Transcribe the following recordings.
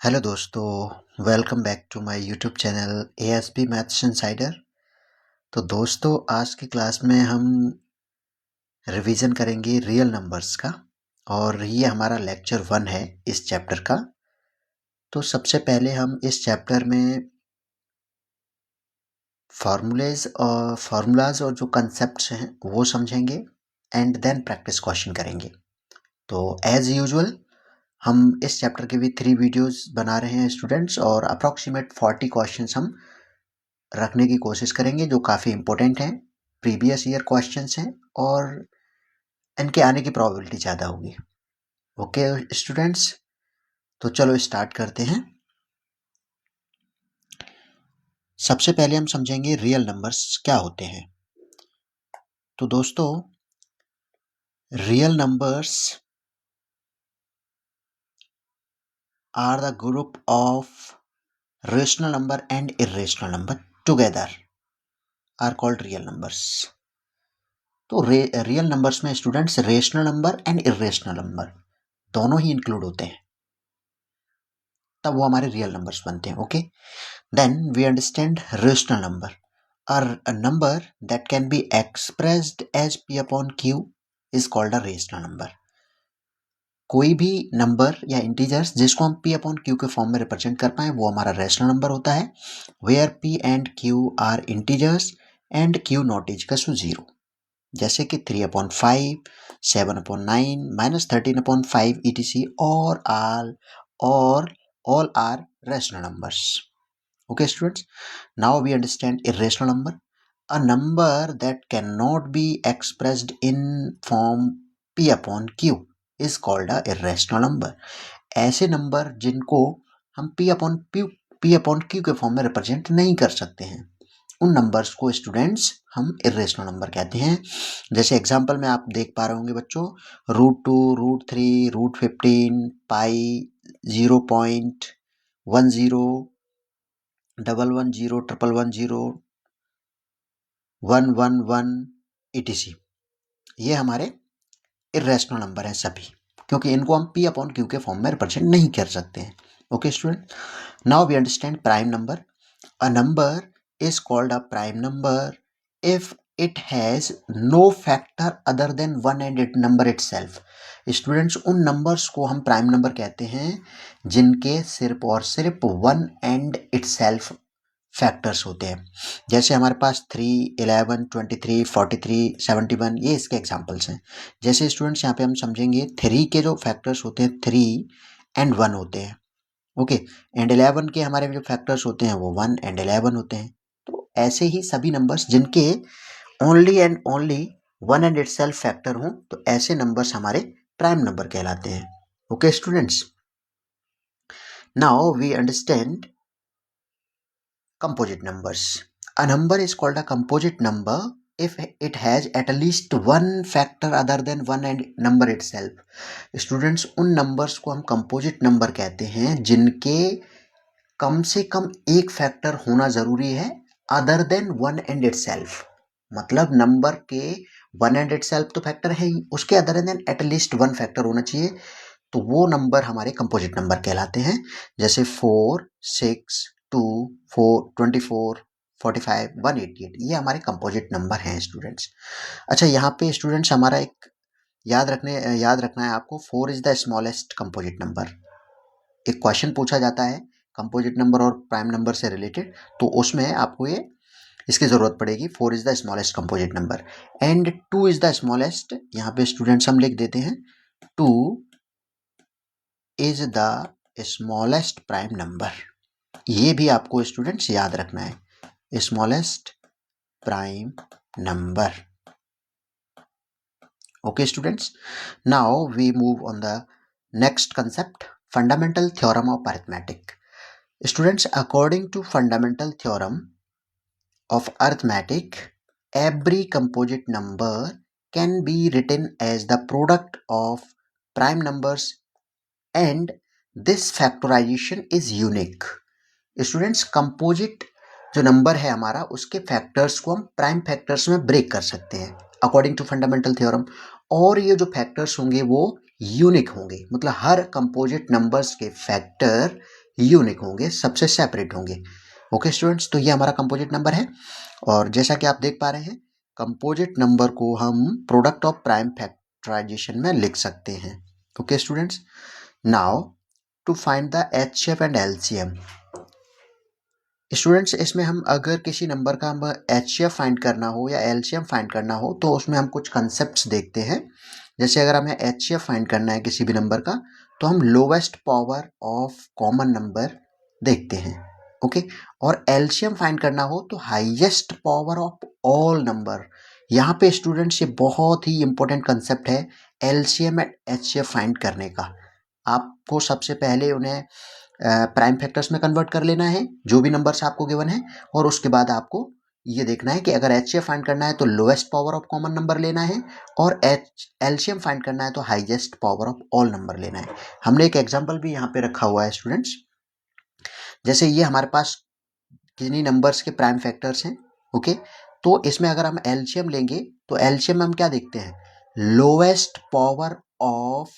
Hello दोस्तों, welcome back to my YouTube channel ASP maths insider. तो दोस्तों, आज की क्लास में हम रिवीजन करेंगे रियल नंबर्स का और ये हमारा लेक्चर 1 है इस चैप्टर का। तो सबसे पहले हम इस चैप्टर में फार्मूलाज और जो कंसेप्ट्स हैं वो समझेंगे एंड देन प्रैक्टिस क्वेश्चन करेंगे। तो एज यूजुअल हम इस चैप्टर के भी 3 वीडियोस बना रहे हैं स्टूडेंट्स, और अप्रॉक्सीमेट 40 क्वेश्चंस हम रखने की कोशिश करेंगे जो काफ़ी इंपॉर्टेंट हैं, प्रीवियस ईयर क्वेश्चंस हैं और इनके आने की प्रोबेबिलिटी ज़्यादा होगी। ओके स्टूडेंट्स, तो चलो स्टार्ट करते हैं। सबसे पहले हम समझेंगे रियल नंबर्स क्या होते हैं। तो दोस्तों, real numbers are the group of rational number and irrational number together are called real numbers. तो रियल नंबर्स में students rational number and irrational number दोनों ही इंक्लूड होते हैं, तब वो हमारे रियल नंबर्स बनते हैं। Okay, then we understand rational number are a number that can be expressed as p upon q is called a rational number. कोई भी नंबर या इंटीजर्स जिसको हम p अपॉन q के फॉर्म में रिप्रेजेंट कर पाए वो हमारा रेशनल नंबर होता है, where p and q are integers and q not equal to 0। जैसे कि 3 अपॉन 5, 7 अपॉन 9, -13/5 etc और all are rational numbers. Okay students, now we understand irrational number, a number that cannot be expressed in form p upon q is called a irrational number. ऐसे number जिनको हम p upon q के form में represent नहीं कर सकते हैं, उन नंबर्स को स्टूडेंट्स हम इर्रेशनल नंबर कहते हैं। जैसे एग्जांपल में आप देख पा रहे होंगे बच्चों, √2, √3, √15, पाई, 0.10, 110, 110, 111 etc। ये हमारे इर्रेशनल नंबर हैं सभी, क्योंकि इनको हम p अपॉन q के फॉर्म में रिप्रेजेंट नहीं कर सकते हैं। Okay student, now we understand prime number. A number is called a prime number if it has no factor other than 1 and it number itself. Students, उन numbers को हम prime number कहते हैं जिनके सिर्फ और सिर्फ 1 एंड इटसेल्फ फैक्टर्स होते हैं। जैसे हमारे पास 3, 11, 23, 43, 71, ये इसके एग्जांपल्स हैं। जैसे स्टूडेंट्स यहाँ पे हम समझेंगे 3 के जो फैक्टर्स होते हैं 3 एंड 1 होते हैं। ओके, एंड 11 के हमारे जो फैक्टर्स होते हैं वो 1 एंड 11 होते हैं। तो ऐसे ही सभी नंबर्स जिनके only and only 1 and itself factor हों, तो ऐसे नंबर्स हमारे प्राइम नंबर कहलाते हैं। Okay students, now we understand composite numbers. A number is called a composite number if it has at least one factor other than 1 and number itself. Students, उन numbers को हम composite number कहते हैं जिनके कम से कम एक फैक्टर होना जरूरी है अदर देन 1 एंड इटसेल्फ। मतलब नंबर के 1 एंड इटसेल्फ तो फैक्टर है ही, उसके अदर देन एटलीस्ट 1 फैक्टर होना चाहिए, तो वो नंबर हमारे कंपोजिट नंबर कहलाते हैं। जैसे 4, 6, 2, 4, 24, 45, 188, ये हमारे कंपोजिट नंबर हैं स्टूडेंट्स। अच्छा, यहाँ पे स्टूडेंट्स हमारा एक याद रखना है आपको, 4 is the smallest composite number. एक क्वेश्चन पूछा जाता है कंपोजिट नंबर और प्राइम नंबर से रिलेटेड, तो उसमें आपको ये इसकी ज़रूरत पड़ेगी। 4 is the smallest composite number and 2 is the smallest. यहाँ पे स्टूडेंट्स हम लिख देते हैं 2 is the smallest prime number. ये भी आपको स्टूडेंट्स याद रखना है, smallest prime number. Okay students, now we move on the next concept, fundamental theorem of arithmetic. Students, according to fundamental theorem of arithmetic, every composite number can be written as the product of prime numbers and this factorization is unique. Students, composite जो number है हमारा, उसके factors को हम prime factors में break कर सकते हैं अकॉर्डिंग टू फंडामेंटल थ्योरम, और ये जो फैक्टर्स होंगे वो यूनिक होंगे। मतलब हर कंपोजिट नंबर्स के फैक्टर यूनिक होंगे, सबसे सेपरेट होंगे। ओके स्टूडेंट्स, तो ये हमारा कंपोजिट नंबर है। और जैसा कि आप देख पा रहे हैं, कंपोजिट नंबर को हम प्रोडक्ट ऑफ प्राइम फैक्टराइजेशन में लिख सकते हैं। Okay students, now to find the HCF and LCM. Students, इसमें हम अगर किसी नंबर का हम एचसीएफ फाइंड करना हो या एलसीएम फाइंड करना हो तो उसमें हम कुछ कंसेप्ट्स देखते हैं। जैसे अगर हमें एचसीएफ फाइंड करना है किसी भी नंबर का, तो हम lowest power of common number देखते हैं। ओके, और एलसीएम फाइंड करना हो तो highest power of all number. यहाँ पे स्टूडेंट्स ये बहुत ही इंपॉर्टेंट कंसेप्ट है एलसीएम एंड एचसीएफ फाइंड करने का। आपको सबसे पहले उन्हें प्राइम फैक्टर्स में कन्वर्ट कर लेना है जो भी नंबर्स आपको गिवन है, और उसके बाद आपको ये देखना है कि अगर एचसीएफ फाइंड करना है तो lowest power of common number लेना है, और एलसीएम फाइंड करना है तो highest power of all number लेना है। हमने एक एग्जांपल भी यहाँ पे रखा हुआ है स्टूडेंट्स। जैसे ये हमारे पास किन्हीं नंबर्स के प्राइम फैक्टर्स हैं। ओके, तो इसमें अगर हम एलसीएम लेंगे तो एलसीएम में हम क्या देखते हैं, लोएस्ट पावर ऑफ,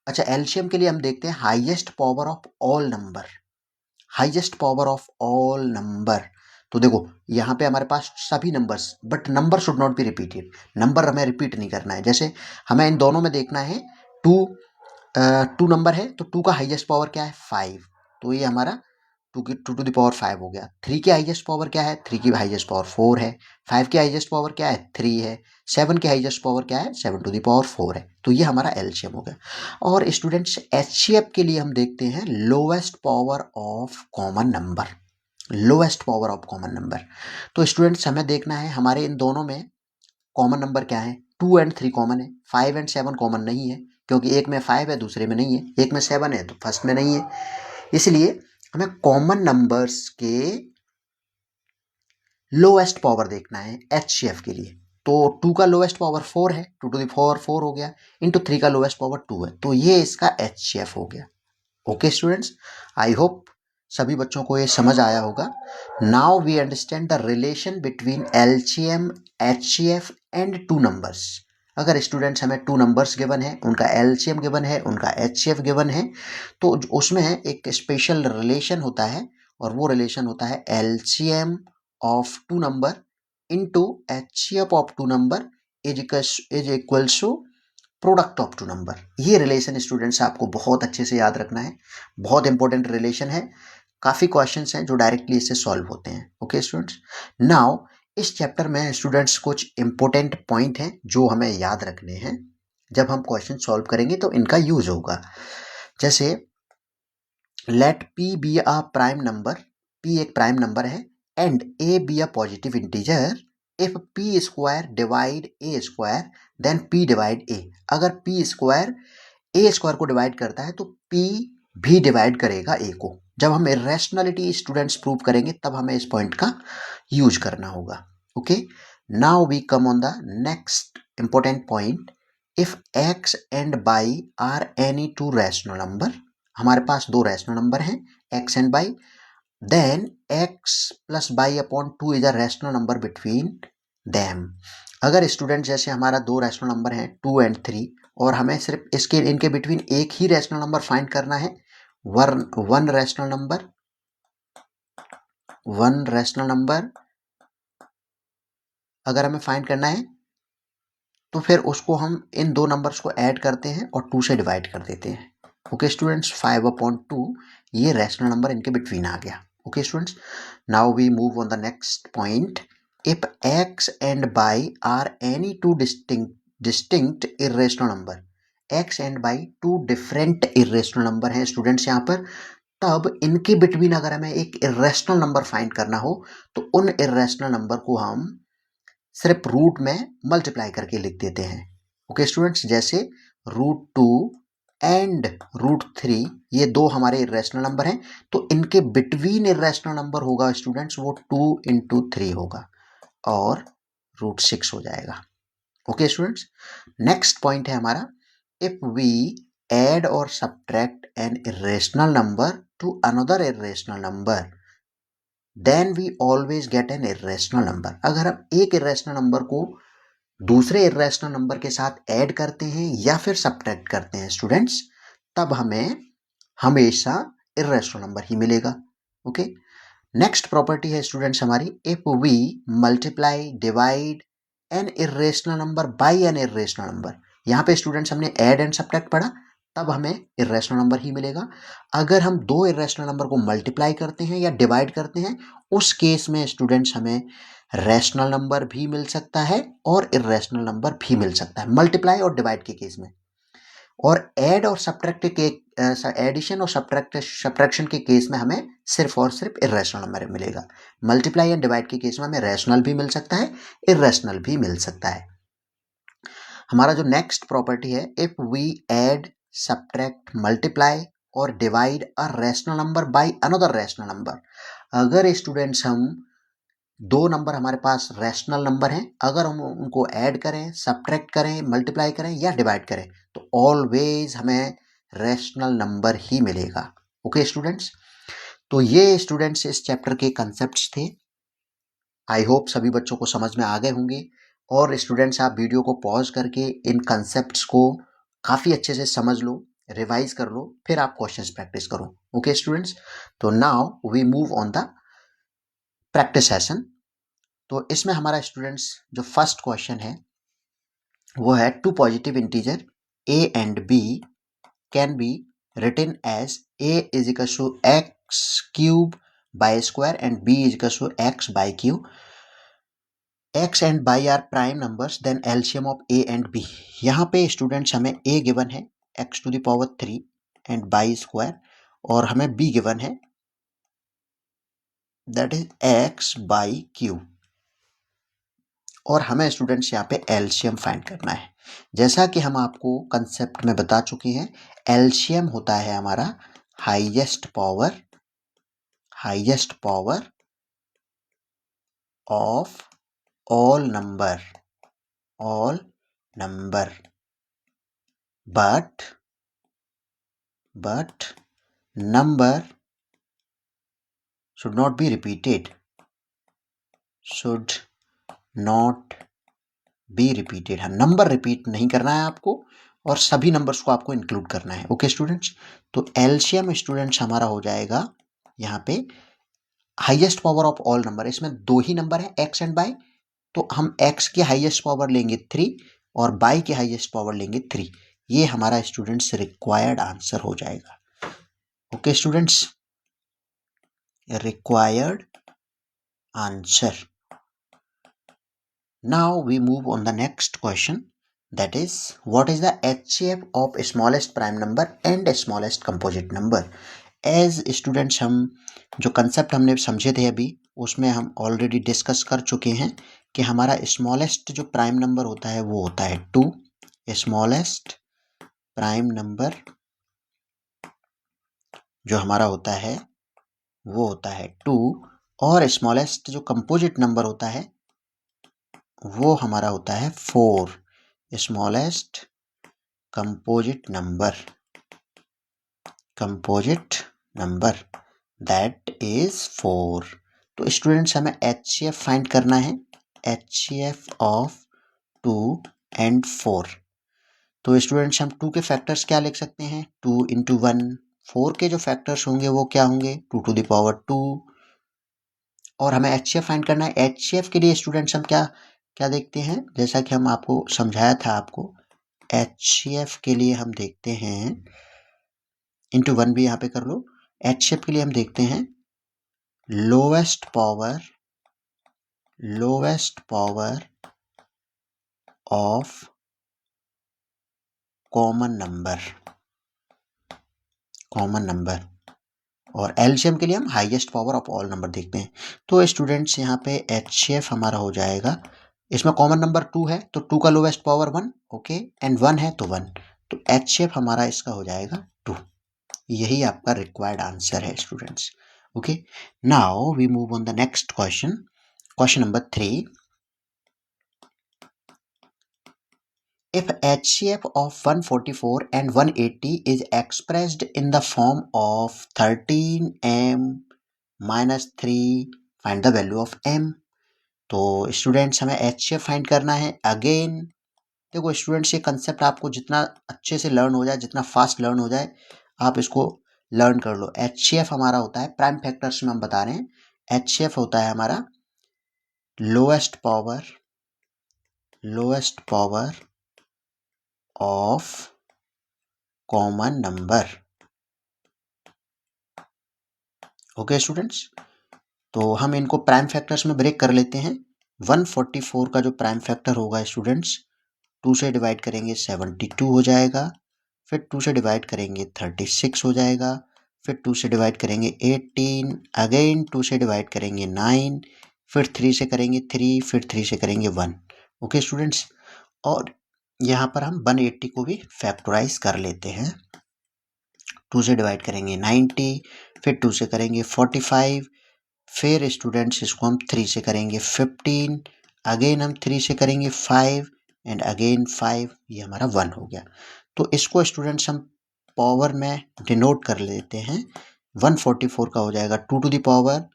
अच्छा एलसीएम के लिए हम देखते हैं highest power of all number, highest power of all number. तो देखो यहाँ पे हमारे पास सभी numbers, but number should not be repeated, number हमें रिपीट नहीं करना है। जैसे हमें इन दोनों में देखना है टू नंबर है तो टू का हाईएस्ट पावर क्या है, 5, तो ये हमारा टू टू द पावर 5 हो गया। 3 की हाईएस्ट पावर क्या है, 3 की हाईएस्ट पावर 4 है। 5 की हाईएस्ट पावर क्या है, 3 है। 7 की हाईएस्ट पावर क्या है, 7 टू द पावर 4 है। तो ये हमारा एलसीएम हो गया। और स्टूडेंट्स, एचसीएफ के लिए हम देखते हैं lowest power of common number, lowest power of common number. तो स्टूडेंट्स, हमें देखना है हमारे इन दोनों में कॉमन नंबर क्या है। 2 एंड 3 कॉमन है, 5 एंड 7 कॉमन नहीं है, क्योंकि एक में 5 है दूसरे में नहीं है, एक में 7 है तो फर्स्ट में नहीं है। इसलिए हमें कॉमन नंबर्स के लोएस्ट पावर देखना है एचसीएफ के लिए। तो 2 का लोएस्ट पावर 4 है, 2 टू द पावर 4 हो गया, इंटू 3 का लोएस्ट पावर 2 है, तो ये इसका एचसीएफ हो गया। ओके स्टूडेंट्स, आई होप सभी बच्चों को ये समझ आया होगा। Now we understand the relation between LCM, HCF and two numbers. अगर स्टूडेंट्स हमें टू नंबर्स गिवन है, उनका एलसीएम गिवन है, उनका एचसीएफ गिवन है, तो उसमें एक स्पेशल रिलेशन होता है, और वो रिलेशन होता है LCM of two number into HCF of two number is equals to product of two number. ये रिलेशन स्टूडेंट्स आपको बहुत अच्छे से याद रखना है, बहुत इंपॉर्टेंट रिलेशन है। काफ़ी क्वेश्चंस हैं जो डायरेक्टली इससे सॉल्व होते हैं। ओके स्टूडेंट्स, नाउ इस चैप्टर में स्टूडेंट्स कुछ इंपॉर्टेंट पॉइंट हैं जो हमें याद रखने हैं। जब हम क्वेश्चन सॉल्व करेंगे तो इनका यूज होगा। जैसे let P B a prime number, P एक प्राइम नंबर है, and A B a positive integer if P square divide A square then P divide A. अगर पी स्क्वायर ए स्क्वायर को divide करता है तो P भी divide करेगा ए को। जब हम इरेशनलिटी स्टूडेंट्स प्रूव करेंगे तब हमें इस पॉइंट का यूज करना होगा। Okay, now we come on the next important point. If X and Y are any two rational number, हमारे पास दो रैशनल नंबर हैं X and Y, then X plus Y upon 2 is a rational number between them. अगर student जैसे हमारा दो rational number हैं 2 and 3, और हमें सिर्फ इसके इनके बिटवीन एक ही रैशनल नंबर फाइंड करना है, वन रैशनल नंबर अगर हमें फाइंड करना है तो फिर उसको हम इन दो नंबर्स को ऐड करते हैं और 2 से डिवाइड कर देते हैं। ओके स्टूडेंट्स, 5/2 ये रैशनल नंबर इनके बिटवीन आ गया। Okay students, now we move on the next point. If x and y are any two distinct irrational number, x and y two different irrational number हैं students यहाँ पर, तब इनके between अगर हमें एक इरेशनल नंबर फाइंड करना हो तो उन इरेशनल नंबर को हम सिर्फ रूट में मल्टीप्लाई करके लिख देते हैं। ओके स्टूडेंट्स, जैसे √2 एंड √3 ये दो हमारे इरेशनल नंबर हैं, तो इनके बिटवीन इरेशनल नंबर होगा स्टूडेंट्स वो 2 × 3 होगा और √6 हो जाएगा। ओके स्टूडेंट्स, नेक्स्ट पॉइंट है हमारा, इफ वी एड और subtract an irrational number to another irrational number then we always get an irrational number. अगर हम एक इरेशनल नंबर को दूसरे इरेशनल नंबर के साथ ऐड करते हैं या फिर सब्ट्रैक्ट करते हैं स्टूडेंट्स, तब हमें हमेशा इर्रेशनल नंबर ही मिलेगा। ओके, नेक्स्ट प्रॉपर्टी है स्टूडेंट्स हमारी, if we multiply divide an irrational number by an irrational number. यहाँ पे स्टूडेंट्स हमने ऐड एंड सब्ट्रैक्ट पढ़ा, तब हमें इर्रेशनल नंबर ही मिलेगा। अगर हम दो इर्रेशनल नंबर को मल्टीप्लाई करते हैं या डिवाइड करते हैं, उस केस में स्टूडेंट्स हमें रैशनल नंबर भी मिल सकता है और इर्रेशनल नंबर भी मिल सकता है, मल्टीप्लाई और डिवाइड के केस में। और ऐड और सब्ट्रैक्ट के एडिशन और सब्ट्रैक्शन के केस में हमें सिर्फ और सिर्फ इर्रेशनल नंबर मिलेगा। मल्टीप्लाई एंड डिवाइड के केस में हमें रैशनल भी मिल सकता है, इर्रेशनल भी मिल सकता है। हमारा जो नेक्स्ट प्रॉपर्टी है, if we add subtract multiply और divide a rational number by another rational number. अगर स्टूडेंट्स हम दो नंबर हमारे पास रैशनल नंबर हैं, अगर हम उनको ऐड करें, सब्ट्रैक्ट करें, मल्टीप्लाई करें या डिवाइड करें, तो ऑलवेज हमें रैशनल नंबर ही मिलेगा। ओके स्टूडेंट्स, तो ये स्टूडेंट्स इस चैप्टर के कंसेप्ट्स थे। आई होप सभी बच्चों को समझ में आ गए होंगे। और स्टूडेंट्स आप वीडियो को पॉज करके इन कंसेप्ट्स को काफ़ी अच्छे से समझ लो, रिवाइज कर लो, फिर आप क्वेश्चंस प्रैक्टिस करो। ओके स्टूडेंट्स, तो now we move on the practice session. तो इसमें हमारा स्टूडेंट्स जो फर्स्ट क्वेश्चन है वो है, two positive integer a and b can be written as a is equal to X cube by square and b is equal to X by cube. x and y are prime numbers, then LCM of a and b। यहाँ पे students हमें a given है x to the power 3 and y square, और हमें b गिवन है that is x by cube, और हमें स्टूडेंट्स यहाँ पे एलसीएम फाइंड करना है। जैसा कि हम आपको कंसेप्ट में बता चुके हैं, एलसीएम होता है हमारा highest power of all number but number should not be repeated, हाँ, नंबर रिपीट नहीं करना है आपको, और सभी नंबर्स को आपको इंक्लूड करना है। ओके स्टूडेंट्स, तो एलसीएम स्टूडेंट्स हमारा हो जाएगा यहाँ पे highest power of all number. इसमें दो ही नंबर है एक्स एंड बाई, तो हम एक्स की हाईएस्ट पावर लेंगे 3 और बाई की हाईएस्ट पावर लेंगे 3। ये हमारा स्टूडेंट्स रिक्वायर्ड आंसर हो जाएगा। Okay students, required answer. Now we move on the next question, that is, what is the HCF of smallest prime number and smallest composite number? As students हम जो concept हमने समझे थे अभी, उसमें हम already discuss कर चुके हैं कि हमारा smallest जो prime number होता है वो होता है 2, smallest prime number जो हमारा होता है वो होता है 2, और smallest जो composite number होता है वो हमारा होता है 4, smallest composite number that is 4। तो स्टूडेंट्स हमें एचसीएफ फाइंड करना है, एचसीएफ ऑफ 2 एंड 4। तो स्टूडेंट्स हम 2 के फैक्टर्स क्या लिख सकते हैं, 2 इंटू 1। 4 के जो फैक्टर्स होंगे वो क्या होंगे, 2 टू द पावर 2। और हमें एचसीएफ फाइंड करना है। एचसीएफ के लिए स्टूडेंट्स हम क्या देखते हैं, जैसा कि हम आपको समझाया था, आपको एचसीएफ के लिए हम देखते हैं, इंटू 1 भी यहाँ पे कर लो। एचसीएफ के लिए हम देखते हैं lowest power of common number, और एलसीएम के लिए हम highest power of all number देखते हैं। तो स्टूडेंट्स यहाँ पे एचसीएफ हमारा हो जाएगा, इसमें कॉमन नंबर 2 है तो 2 का लोवेस्ट पावर 1, ओके, एंड 1 है तो 1, तो एचसीएफ हमारा इसका हो जाएगा 2। यही आपका रिक्वायर्ड आंसर है students. Okay, now we move on the next question number 3। If HCF of 144 and 180 is expressed in the form of 13m minus 3, find the value of m। तो स्टूडेंट्स हमें HCF find करना है। Again देखो students, ये concept आपको जितना अच्छे से लर्न हो जाए, जितना फास्ट लर्न हो जाए, आप इसको लर्न कर लो। HCF हमारा होता है, प्राइम फैक्टर्स में हम बता रहे हैं, HCF होता है हमारा lowest power of common number. Okay students, तो हम इनको प्राइम फैक्टर्स में ब्रेक कर लेते हैं। 144 का जो प्राइम फैक्टर होगा स्टूडेंट्स, 2 से डिवाइड करेंगे 72 हो जाएगा, फिर 2 से डिवाइड करेंगे 36 हो जाएगा, फिर 2 से डिवाइड करेंगे 18, अगेन 2 से डिवाइड करेंगे 9, फिर 3 से करेंगे 3, फिर 3 से करेंगे 1। ओके स्टूडेंट्स, और यहाँ पर हम 180 को भी फैक्टराइज कर लेते हैं। 2 से डिवाइड करेंगे 90, फिर 2 से करेंगे 45, फिर स्टूडेंट्स इसको हम 3 से करेंगे 15, अगेन हम 3 से करेंगे 5 एंड अगेन 5, ये हमारा 1 हो गया। तो इसको स्टूडेंट्स हम पावर में डिनोट कर लेते हैं। 144 का हो जाएगा 2 to the power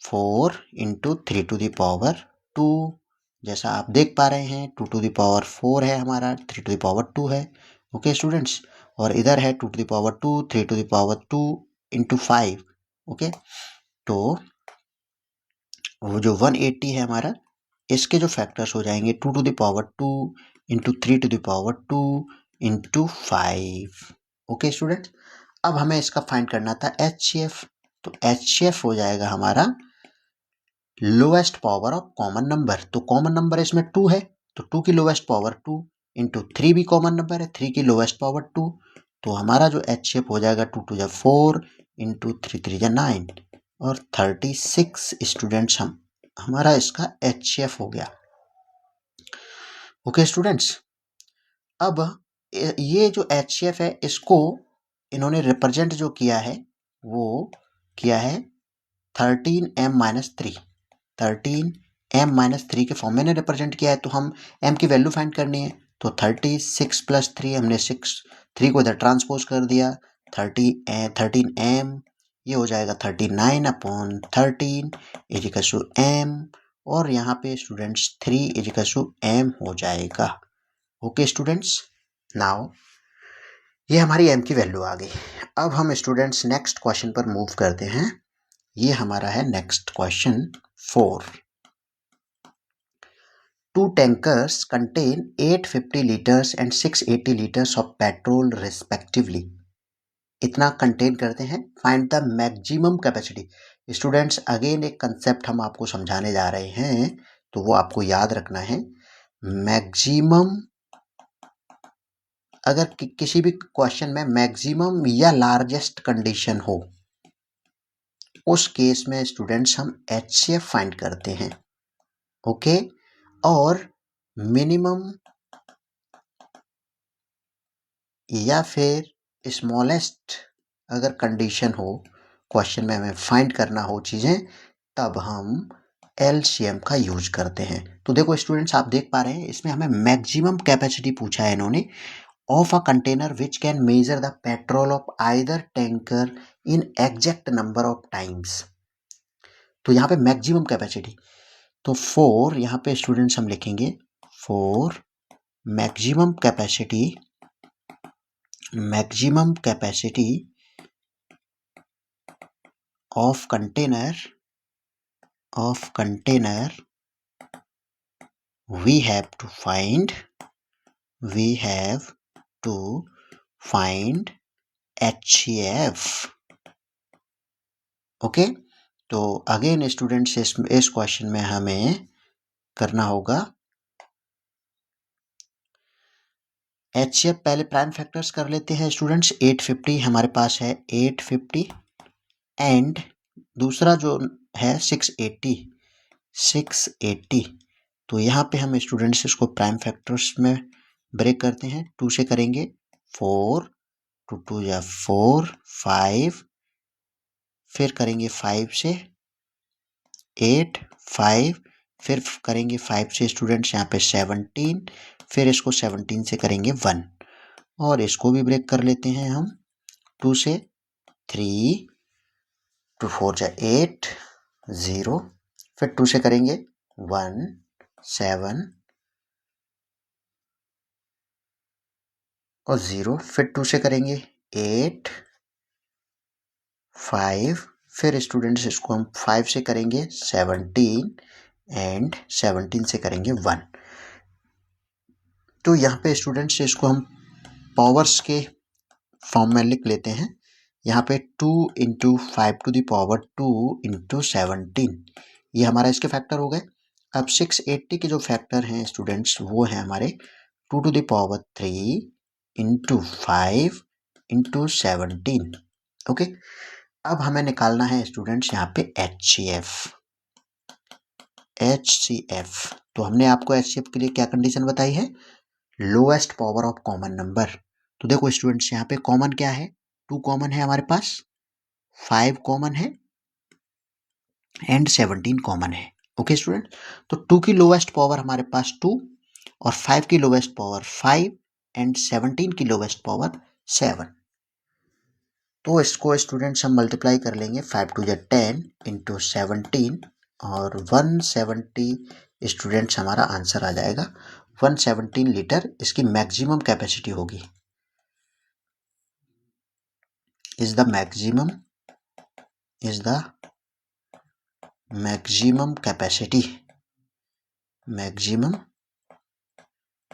4 into 3 to the power 2। जैसा आप देख पा रहे हैं 2 टू द पावर 4 है हमारा, 3 टू द पावर 2 है। ओके स्टूडेंट्स, और इधर है 2 to the power 2, 3 to the power 2 into 5। Okay, तो वो जो 180 है हमारा, इसके जो फैक्टर्स हो जाएंगे 2 to the power 2 into 3 to the power 2 into 5। Okay student, अब हमें इसका फाइंड करना था HCF। तो HCF हो जाएगा हमारा lowest power of common number. तो कॉमन नंबर इसमें 2 है, तो 2 की लोएस्ट पावर 2 इंटू 3 भी कॉमन नंबर है, 3 की लोएस्ट पावर 2। तो हमारा जो HCF हो जाएगा 2 टू 4 इंटू 3 3 9 और 36 स्टूडेंट्स हमारा इसका HCF हो गया। ओके स्टूडेंट्स, अब ये जो HCF है इसको इन्होंने रिप्रेजेंट जो किया है वो किया है 13m-3, 13m-3 के फॉर्म में रिप्रेजेंट किया है। तो हम m की वैल्यू फाइंड करनी है, तो 36 प्लस 3, हमने 3 को इधर ट्रांसपोज कर दिया, 13m, ये हो जाएगा 39/13 इजिकल्स टू m, और यहाँ पे स्टूडेंट्स 3 इजिकल्स टू m हो जाएगा। ओके स्टूडेंट्स, नाउ ये हमारी m की वैल्यू आ गई। अब हम स्टूडेंट्स नेक्स्ट क्वेश्चन पर मूव करते हैं। ये हमारा है next question 4। 2 tankers contain 850 liters and 680 liters of petrol respectively. इतना कंटेन करते हैं। Find the maximum capacity. Students again एक कंसेप्ट हम आपको समझाने जा रहे हैं, तो वो आपको याद रखना है। मैक्सिमम, अगर किसी भी क्वेश्चन में मैक्सिमम या लार्जेस्ट कंडीशन हो, उस केस में स्टूडेंट्स हम HCF फाइंड करते हैं। ओके, और मिनिमम या फिर स्मॉलेस्ट अगर कंडीशन हो, क्वेश्चन में हमें फाइंड करना हो चीज़ें, तब हम LCM का यूज करते हैं। तो देखो स्टूडेंट्स, आप देख पा रहे हैं इसमें हमें मैक्सिमम कैपेसिटी पूछा है इन्होंने, of a container which can measure the petrol of either tanker in exact number of times. तो यहाँ पे मैक्सिमम कैपेसिटी, तो 4 यहाँ पे स्टूडेंट्स हम लिखेंगे 4 maximum capacity of container we have to find HCF। Okay, तो अगेन स्टूडेंट्स इस क्वेश्चन में हमें करना होगा HCF। पहले प्राइम फैक्टर्स कर लेते हैं स्टूडेंट्स। 850 हमारे पास है, 850 एंड दूसरा जो है 680। तो यहाँ पे हम स्टूडेंट्स इसको प्राइम फैक्टर्स में ब्रेक करते हैं। 2 से करेंगे 4, 2 2 या 4, 5, फिर करेंगे 5 से 8, 5, फिर करेंगे 5 से स्टूडेंट्स यहाँ पे 17, फिर इसको 17 से करेंगे 1, और इसको भी ब्रेक कर लेते हैं हम। 2 से 3, 2 4 जा 8, 0, फिर 2 से करेंगे 1, 7 और 0, फिर 2 से करेंगे 8 5, फिर स्टूडेंट्स इसको हम 5 से करेंगे 17 एंड 17 से करेंगे 1। तो यहाँ पे स्टूडेंट्स इसको हम पावर्स के फॉर्म में लिख लेते हैं। यहाँ पे 2 इंटू 5⁻²2 ये हमारा इसके फैक्टर हो गए। अब 680 के जो फैक्टर हैं स्टूडेंट्स वो हैं हमारे 2⁻³ इंटू 5 × 17। ओके, अब हमें निकालना है स्टूडेंट्स यहाँ पे HCF। तो हमने आपको HCF के लिए क्या कंडीशन बताई है, lowest power of common number. तो देखो स्टूडेंट्स यहाँ पे कॉमन क्या है, 2 कॉमन है हमारे पास, 5 कॉमन है एंड 17 कॉमन है। ओके स्टूडेंट, तो 2 की लोएस्ट पावर हमारे पास 2 और 5 की लोएस्ट पावर 5 एंड 17 की लोएस्ट पावर 7। तो इसको स्टूडेंट्स हम मल्टीप्लाई कर लेंगे, 5 2 जा 10 इंटू 17 और 170 स्टूडेंट्स हमारा आंसर आ जाएगा। 117 लीटर इसकी मैक्सिमम कैपेसिटी होगी, is the maximum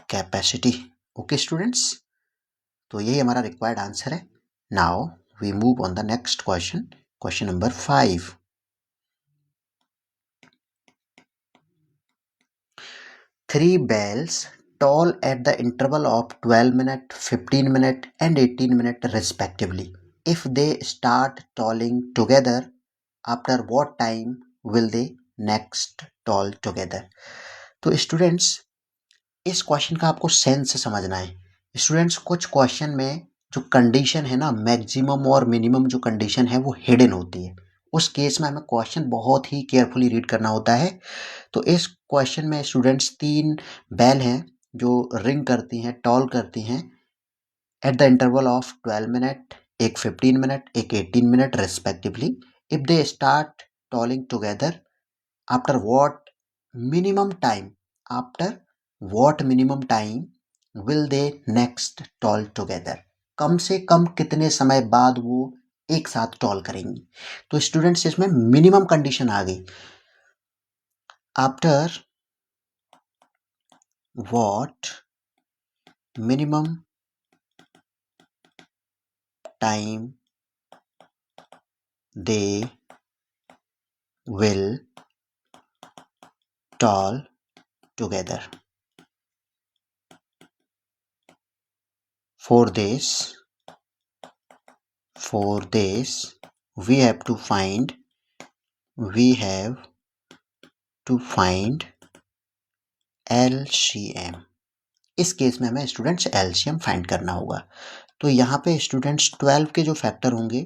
capacity. Okay students, तो यही हमारा रिक्वायर्ड आंसर है। Now we move on the next question, question number 5। Three bells toll at the interval of 12 minutes, 15 minutes and 18 minutes respectively. If they start tolling together, after what time will they next toll together? तो students इस question का आपको sense समझना है। Students कुछ question में जो condition है ना, मैक्सिमम और मिनिमम जो कंडीशन है वो हिडन होती है। उस केस में हमें क्वेश्चन बहुत ही केयरफुली रीड करना होता है। तो इस क्वेश्चन में स्टूडेंट्स 3 बेल हैं जो रिंग करती हैं, टॉल करती हैं at the interval of 12 minute, एक 15 मिनट, एक 18 minute respectively. If they start tolling together, after what minimum time will they next toll together, कम से कम कितने समय बाद वो एक साथ टॉल करेंगी। तो स्टूडेंट्स इसमें मिनिमम कंडीशन आ गई, after what minimum time they will toll together. For this we have to find LCM। इस केस में हमें स्टूडेंट्स LCM फाइंड करना होगा। तो यहाँ पे स्टूडेंट्स 12 के जो फैक्टर होंगे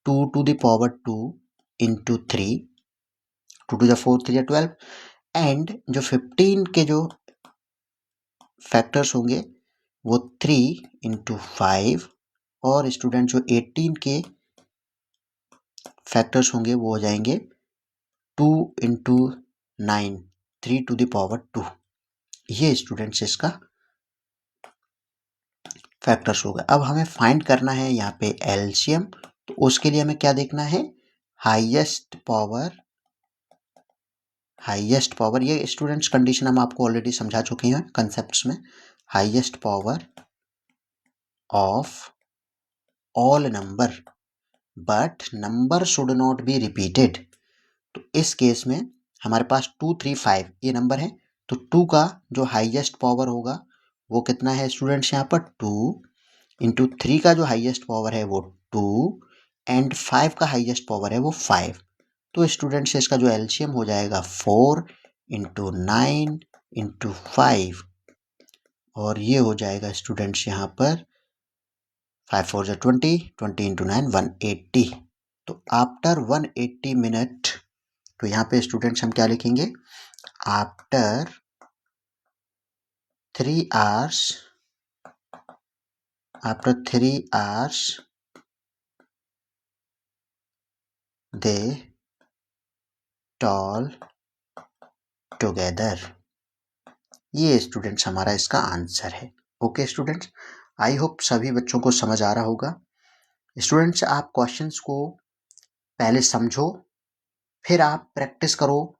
2⁻² इंटू 3, 2 to the 4 3 12, एंड जो 15 के जो फैक्टर्स होंगे वो 3 इंटू 5, और स्टूडेंट जो 18 के फैक्टर्स होंगे वो हो जाएंगे 2 इंटू 9, 3⁻²। ये स्टूडेंट्स इसका फैक्टर्स होगा। अब हमें फाइंड करना है यहाँ पे एलसीएम। तो उसके लिए हमें क्या देखना है, हाईएस्ट पावर। ये स्टूडेंट्स कंडीशन हम आपको ऑलरेडी समझा चुके हैं कंसेप्ट्स में। Highest power of all number but number should not be repeated. तो इस केस में हमारे पास 2 3 5 ये नंबर है। तो 2 का जो हाईएस्ट पावर होगा वो कितना है स्टूडेंट्स, यहाँ पर 2 इंटू 3 का जो हाईएस्ट पावर है वो 2 एंड 5 का हाईएस्ट पावर है वो 5। तो स्टूडेंट्स इसका जो एलसीएम हो जाएगा 4 इंटू 9 इंटू 5, और ये हो जाएगा स्टूडेंट्स यहाँ पर 5 4 जा 20, 20 इंटू 9 180। तो आफ्टर 180 मिनट, तो यहाँ पे स्टूडेंट्स हम क्या लिखेंगे, after 3 hours they toll together। ये स्टूडेंट्स हमारा इसका आंसर है। ओके स्टूडेंट्स, आई होप सभी बच्चों को समझ आ रहा होगा। स्टूडेंट्स आप क्वेश्चंस को पहले समझो, फिर आप प्रैक्टिस करो।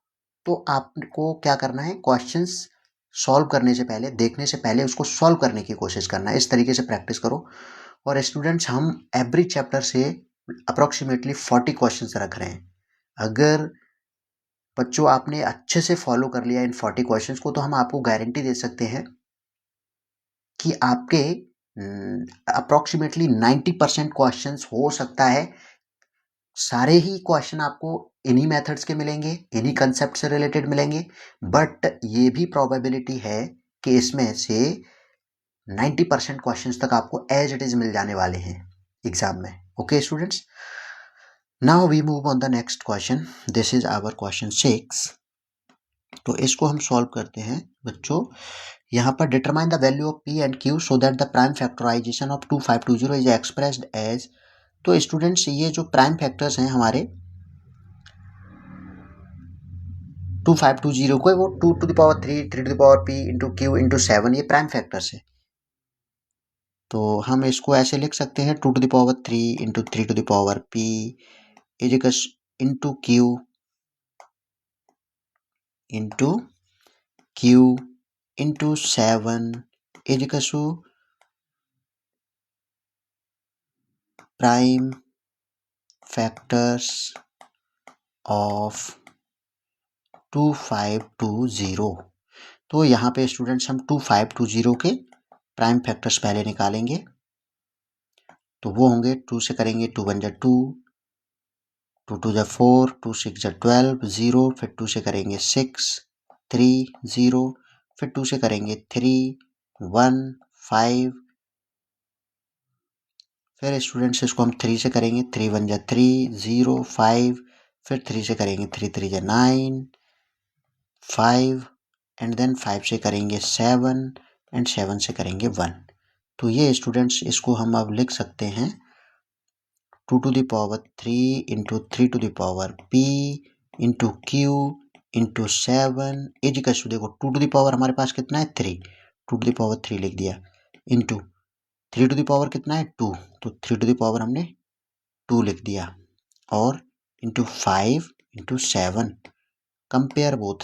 तो आपको क्या करना है, क्वेश्चंस सॉल्व करने से पहले, देखने से पहले उसको सॉल्व करने की कोशिश करना है। इस तरीके से प्रैक्टिस करो। और स्टूडेंट्स हम एवरी चैप्टर से अप्रॉक्सीमेटली 40 क्वेश्चंस रख रहे हैं। अगर बच्चों आपने अच्छे से फॉलो कर लिया इन 40 क्वेश्चंस को, तो हम आपको गारंटी दे सकते हैं कि आपके अप्रॉक्सीमेटली 90% क्वेश्चंस हो सकता है सारे ही क्वेश्चन आपको इन्हीं मेथड्स के मिलेंगे, इन्हीं कंसेप्ट से रिलेटेड मिलेंगे। बट ये भी प्रोबेबिलिटी है कि इसमें से 90% क्वेश्चंस तक आपको एज इट इज मिल जाने वाले हैं एग्जाम में। Okay students, now we move on the next question. This is our question 6। तो इसको हम सॉल्व करते हैं बच्चों। यहाँ पर determine the value of P and Q so that the prime factorisation of 2520 is expressed as. तो स्टूडेंट्स ये जो प्राइम फैक्टर्स हैं हमारे 2520 को, वो 2 to the power 3, 3 to the power P into Q into 7, ये प्राइम फैक्टर्स है। तो हम इसको ऐसे लिख सकते हैं 2 to the power 3 into 3 to the power P इजिकस इंटू क्यू इंटू 7 इजिकस प्राइम फैक्टर्स ऑफ 2520। तो यहाँ पे स्टूडेंट्स हम 2520 के प्राइम फैक्टर्स पहले निकालेंगे। तो वो होंगे 2 से करेंगे 2 1 2, 2 2 4, 2 6 12, 0, फिर 2 से करेंगे 6 3 0, फिर 2 से करेंगे 3 1 5। फिर स्टूडेंट्स इसको हम 3 से करेंगे, 3 1 3 0 5, फिर 3 से करेंगे 3 3 9 5, एंड देन 5 से करेंगे 7 एंड 7 से करेंगे 1। तो ये स्टूडेंट्स इसको हम अब लिख सकते हैं 2 to the power 3 into 3 to the power p into Q into 7 equals to, देखो 2 टू द पावर हमारे पास कितना है 3, 2 टू द पावर 3 लिख दिया, इंटू 3 टू द पावर कितना है 2, तो 3 टू द पावर हमने 2 लिख दिया, और into 5 into 7। Compare both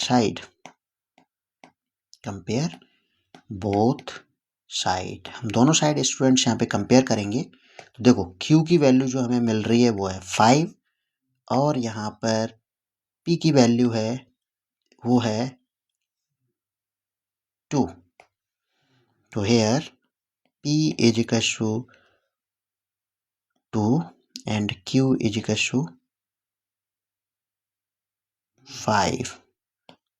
side, हम दोनों साइड स्टूडेंट्स यहाँ पे कंपेयर करेंगे। तो देखो Q की वैल्यू जो हमें मिल रही है वो है 5, और यहाँ पर P की वैल्यू है वो है 2। तो here P is equals to 2 and Q is equals to 5।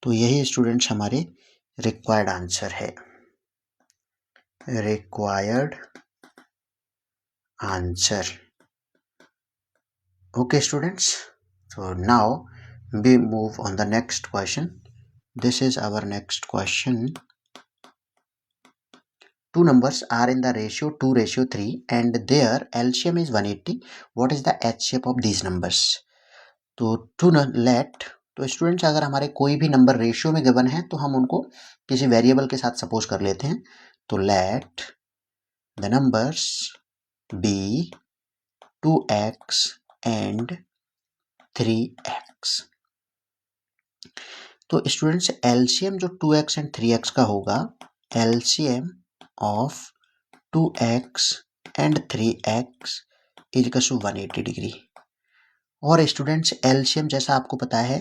तो यही स्टूडेंट्स हमारे रिक्वायर्ड आंसर है, required answer. Okay students, so now we move on the next question. This is our next question. Two numbers are in the ratio 2:3 and their LCM is 180. What is the HCF of these numbers? तो तो students अगर हमारे कोई भी number ratio में given है तो हम उनको किसी वेरिएबल के साथ सपोज कर लेते हैं। तो let the numbers be 2x and 3x। तो स्टूडेंट्स एलसीएम जो 2x एंड 3x का होगा, LCM of 2x and 3x is equal to 180 degree. और स्टूडेंट्स एलसीएम जैसा आपको पता है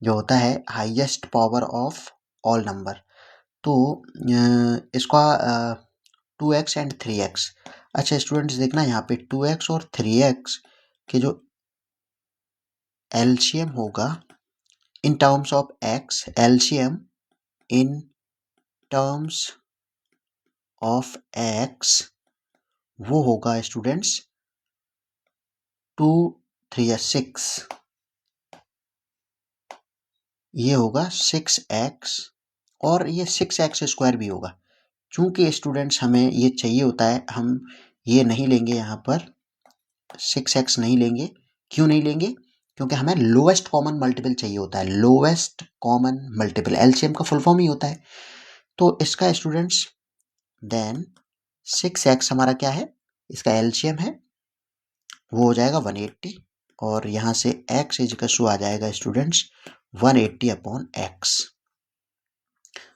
जो होता है highest power of all number. तो इसका 2x एंड 3x। अच्छा स्टूडेंट्स देखना यहाँ पे 2x और 3x के जो एलसीएम होगा in terms of x, LCM in terms of x वो होगा स्टूडेंट्स 2 3 6, ये होगा 6x, और ये 6x स्क्वायर भी होगा। चूंकि स्टूडेंट्स हमें ये चाहिए होता है, हम ये नहीं लेंगे, यहाँ पर 6x नहीं लेंगे। क्यों नहीं लेंगे? क्योंकि हमें लोएस्ट कॉमन मल्टीपल चाहिए होता है, लोएस्ट कॉमन मल्टीपल, एलसीएम का फुल फॉर्म ही होता है। तो इसका स्टूडेंट्स देन 6x हमारा क्या है इसका एलसीएम है वो हो जाएगा 180 और यहाँ से x इज इक्वल टू आ जाएगा students 180 upon x,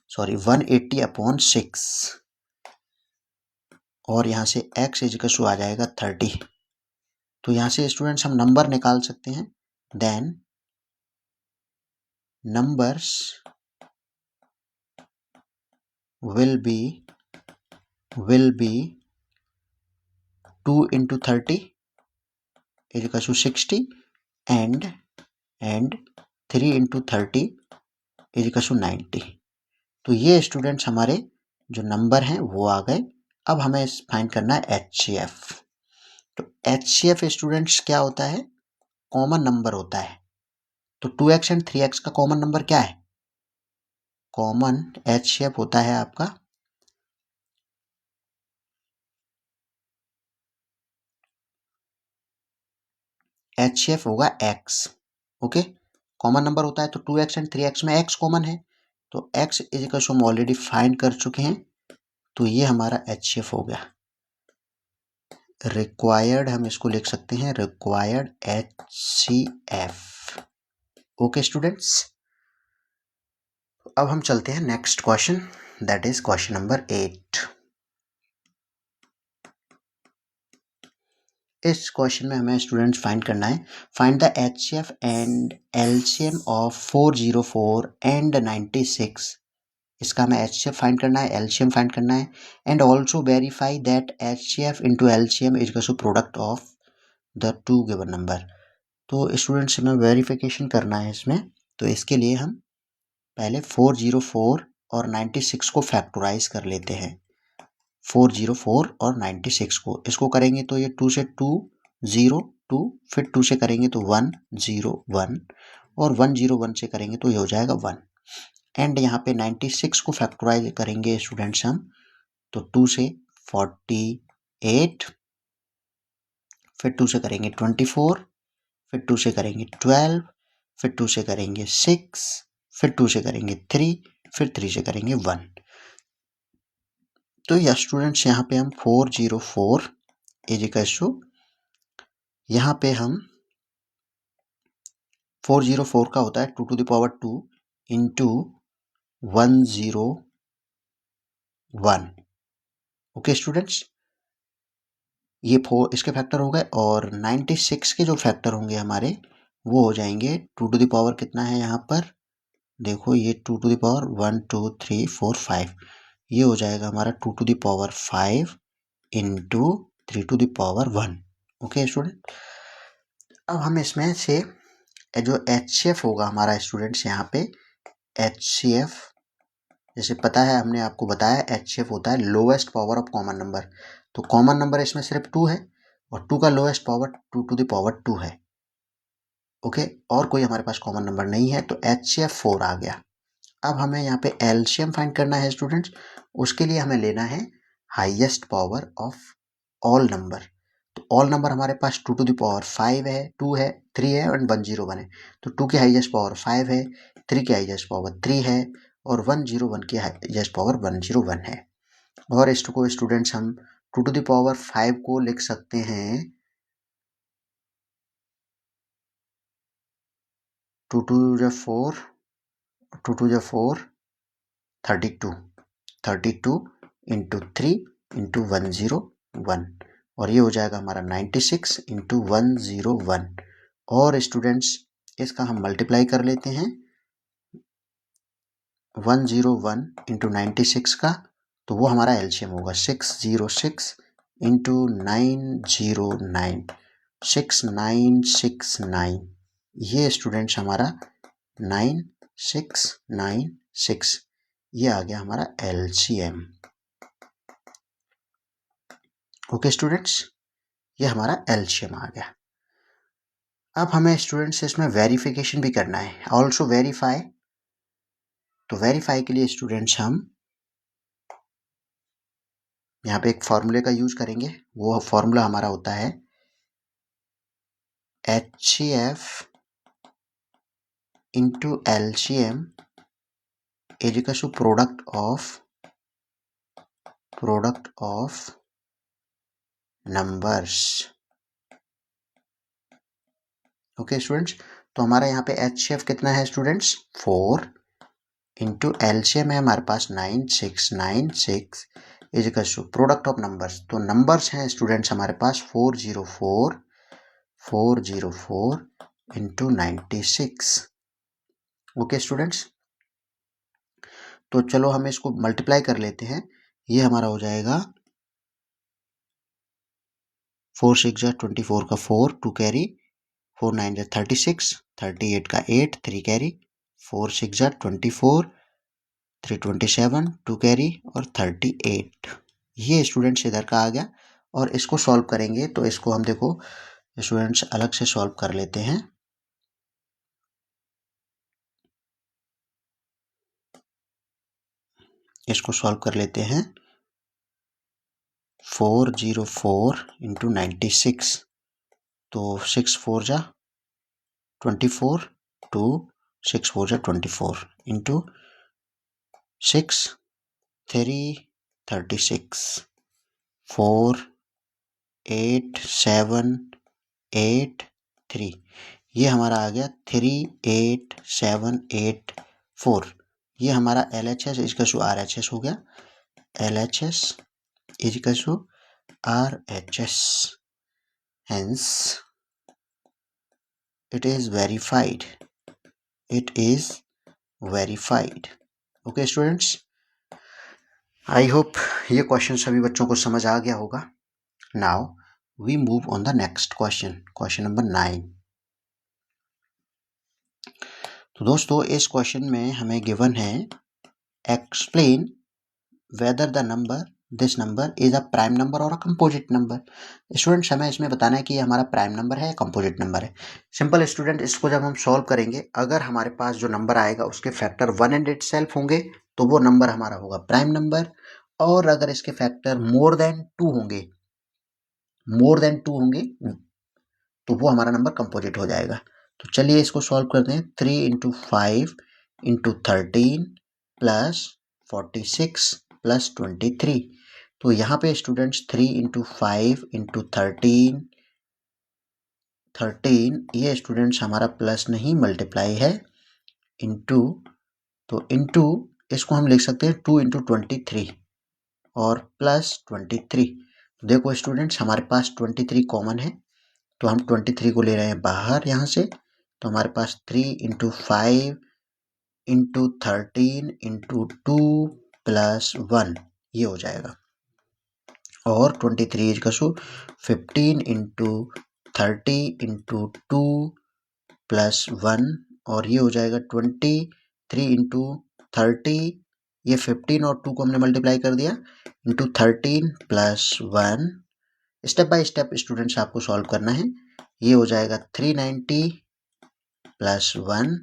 sorry 180 upon 6 और यहाँ से x इज इक्वल टू आ जाएगा 30। तो यहाँ से स्टूडेंट्स हम नंबर निकाल सकते हैं। Then numbers will be 2 into 30 is equal to 60 and 3 into 30 is equal to 90। तो ये स्टूडेंट्स हमारे जो नंबर हैं वो आ गए। अब हमें फाइंड करना है HCF। तो HCF स्टूडेंट्स क्या होता है, कॉमन नंबर होता है। तो 2x एंड 3x का कॉमन नंबर क्या है, कॉमन HCF होता है आपका HCF होगा x। ओके, कॉमन नंबर होता है तो 2x एंड 3x में x कॉमन है तो x इज इक्वल टू हम ऑलरेडी फाइंड कर चुके हैं। तो ये हमारा HCF हो गया। रिक्वायर्ड हम इसको लिख सकते हैं रिक्वायर्ड HCF। ओके स्टूडेंट्स, अब हम चलते हैं next question, that is question number 8। इस क्वेश्चन में हमें स्टूडेंट्स फाइंड करना है, find the HCF and LCM of 404 and 96। इसका हमें HCF फाइंड करना है, LCM फाइंड करना है and also verify that HCF into LCM is equal to product of the two given number. तो स्टूडेंट्स हमें वेरिफिकेशन करना है इसमें। तो इसके लिए हम पहले 404 और 96 को फैक्टराइज कर लेते हैं। 404 और 96 को, इसको करेंगे तो ये 2 से 2 0 2, फिर 2 से करेंगे तो 1 0 1 और 1 0 1 से करेंगे तो ये हो जाएगा 1। एंड यहाँ पे 96 को फैक्टराइज करेंगे स्टूडेंट्स हम, तो 2 से 48, फिर 2 से करेंगे 24, फिर 2 से करेंगे 12, फिर 2 से करेंगे 6, फिर 2 से करेंगे 3, फिर 3 से करेंगे 1। तो यह स्टूडेंट्स यहाँ पे हम 404 इज इक्वल टू, यहाँ पे हम 404 का होता है 2 to the power 2 into 101। Okay students, ये 4 इसके फैक्टर हो गए और 96 के जो फैक्टर होंगे हमारे वो हो जाएंगे 2 टू द पावर कितना है यहाँ पर, देखो ये 2 टू द पावर 1 2 3 4 5, ये हो जाएगा हमारा 2 to the power 5 into 3 to the power 1। Okay student, अब हम इसमें से जो HCF होगा हमारा स्टूडेंट्स, यहाँ पे HCF जैसे पता है, हमने आपको बताया HCF होता है lowest power of common number. तो कॉमन नंबर इसमें सिर्फ 2 है और 2 का lowest power 2 to the power 2 है। ओके, और कोई हमारे पास कॉमन नंबर नहीं है तो HCF 4 आ गया। अब हमें यहाँ पे LCM फाइंड करना है स्टूडेंट्स, उसके लिए हमें लेना है highest power of all number. तो ऑल नंबर हमारे पास 2 टू द पावर 5 है, 2 है, 3 है और 101 है। तो 2 की हाईएस्ट पावर 5 है, 3 की हाईएस्ट पावर 3 है और 101 की हाईएस्ट पावर 101 है। और इसको स्टूडेंट्स हम 2 टू द पावर 5 को लिख सकते हैं 2 to the 4 2 to the 4 32 into 3 into 101 और ये हो जाएगा हमारा 96 इंटू 101। और स्टूडेंट्स इसका हम मल्टीप्लाई कर लेते हैं 101 इंटू 96 का, तो वो हमारा एलसीएम होगा 606 इंटू 909 6969। ये स्टूडेंट्स हमारा 9696, ये आ गया हमारा एलसीएम। ओके स्टूडेंट्स, ये हमारा एलसीएम आ गया। अब हमें स्टूडेंट्स इसमें वेरिफिकेशन भी करना है, ऑल्सो वेरीफाई। तो वेरीफाई के लिए स्टूडेंट्स हम यहाँ पे एक फॉर्मूले का यूज करेंगे। वो फॉर्मूला हमारा होता है HCF into LCM is equal to product of numbers. Okay students, तो हमारा यहाँ पे HCF कितना है स्टूडेंट्स 4 इंटू LCM है हमारे पास 9696 is equal to product of numbers. तो नंबर्स हैं स्टूडेंट्स हमारे पास 404 इंटू 96। ओके स्टूडेंट्स, तो चलो हम इसको मल्टीप्लाई कर लेते हैं। ये हमारा हो जाएगा 4 6 जा 24 का 4 2 कैरी 4 9 जा 36 38 का 8 3 कैरी 4 6 जा 24 3 27 2 कैरी और 38। ये स्टूडेंट्स इधर का आ गया और इसको सॉल्व करेंगे तो इसको हम देखो स्टूडेंट्स अलग से सॉल्व कर लेते हैं। इसको सॉल्व कर लेते हैं 404 इंटू 96 तो 6 4 जा 24 2 6 4 जा 24 इंटू 6 3 36 4 8 7 8 3। ये हमारा आ गया 38784। ये हमारा LHS इजकल टू RHS हो गया। LHS is equal to RHS, hence it is verified. It is verified. Okay students, I hope ये क्वेश्चन सभी बच्चों को समझ आ गया होगा। Now we move on the next question, question number 9। तो दोस्तों इस क्वेश्चन में हमें गिवन है explain whether the number this number is a prime number और अ कंपोजिट नंबर। स्टूडेंट्स हमें इसमें बताना है कि ये हमारा प्राइम नंबर है या कंपोजिट नंबर है। सिंपल स्टूडेंट, इसको जब हम सॉल्व करेंगे अगर हमारे पास जो नंबर आएगा उसके फैक्टर 1 एंड इटसेल्फ होंगे तो वो नंबर हमारा होगा प्राइम नंबर, और अगर इसके फैक्टर मोर देन 2 होंगे तो वो हमारा नंबर कंपोजिट हो जाएगा। तो चलिए इसको सॉल्व करते हैं। 3 इंटू 5 इंटू 13 प्लस 46 प्लस 23। तो यहाँ पे स्टूडेंट्स 3 इंटू 5 इंटू 13 ये स्टूडेंट्स हमारा प्लस नहीं मल्टीप्लाई है, इंटू, तो इंटू इसको हम लिख सकते हैं 2 इंटू 23 और प्लस 23। तो देखो स्टूडेंट्स हमारे पास 23 कॉमन है तो हम 23 को ले रहे हैं बाहर यहाँ से, तो हमारे पास 3 इंटू 5 इंटू 13 इंटू 2 प्लस 1 ये हो जाएगा, और 23 इज कसू 15 इंटू 30 इंटू 2 प्लस 1 और ये हो जाएगा 23 इंटू 30, ये 15 और 2 को हमने मल्टीप्लाई कर दिया into 13 plus 1। Step by step students आपको सॉल्व करना है। ये हो जाएगा 390 प्लस 1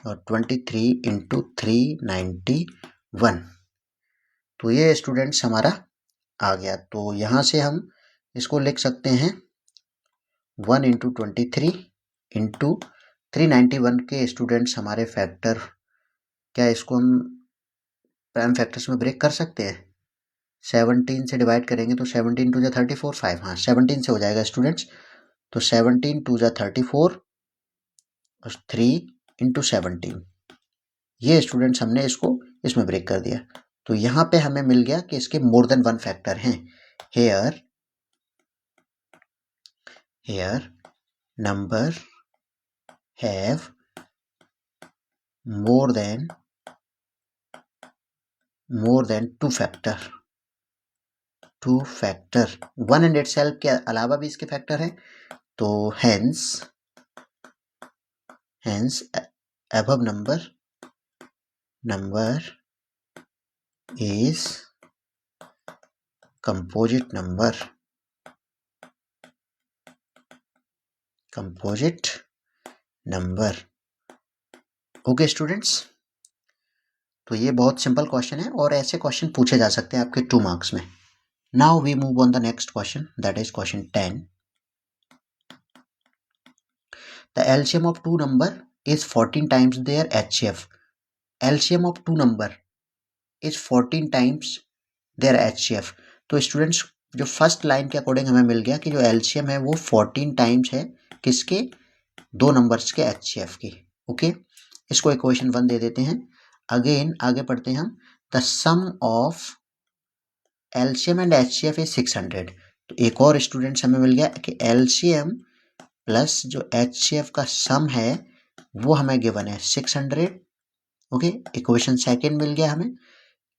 और 23 इंटू 391। तो ये स्टूडेंट्स हमारा आ गया। तो यहाँ से हम इसको लिख सकते हैं 1 इंटू 23 इंटू 391 के स्टूडेंट्स हमारे फैक्टर, क्या इसको हम प्राइम फैक्टर्स में ब्रेक कर सकते हैं? 17 से डिवाइड करेंगे तो 17 टू जा 34 5, हाँ 17 से हो जाएगा स्टूडेंट्स। तो 17 टू जा 34 और 3 इंटू 17, ये स्टूडेंट्स हमने इसको इसमें ब्रेक कर दिया। तो यहाँ पे हमें मिल गया कि इसके मोर देन 1 फैक्टर हैं। Here number have more than 2 factor 1 and itself के अलावा भी इसके फैक्टर हैं। तो hence above number is composite number। Okay students, तो ये बहुत सिंपल क्वेश्चन है और ऐसे क्वेश्चन पूछे जा सकते हैं आपके 2 मार्क्स में। Now we move on the next question, that is question 10। The LCM of 2 number is 14 times their HCF। LCM of 2 number is 14 times their HCF। तो स्टूडेंट्स जो फर्स्ट लाइन के अकॉर्डिंग हमें मिल गया कि जो एलसीएम है वो 14 टाइम्स है किसके, दो नंबर्स के एचसीएफ की। ओके, इसको इक्वेशन 1 दे देते हैं। अगेन आगे पढ़ते हैं हम। The sum of LCM and HCF is 600। तो एक और स्टूडेंट्स हमें मिल गया कि एलसीएम प्लस जो एचसीएफ का सम है वो हमें गिवन है 600। ओके, इक्वेशन सेकंड मिल गया हमें।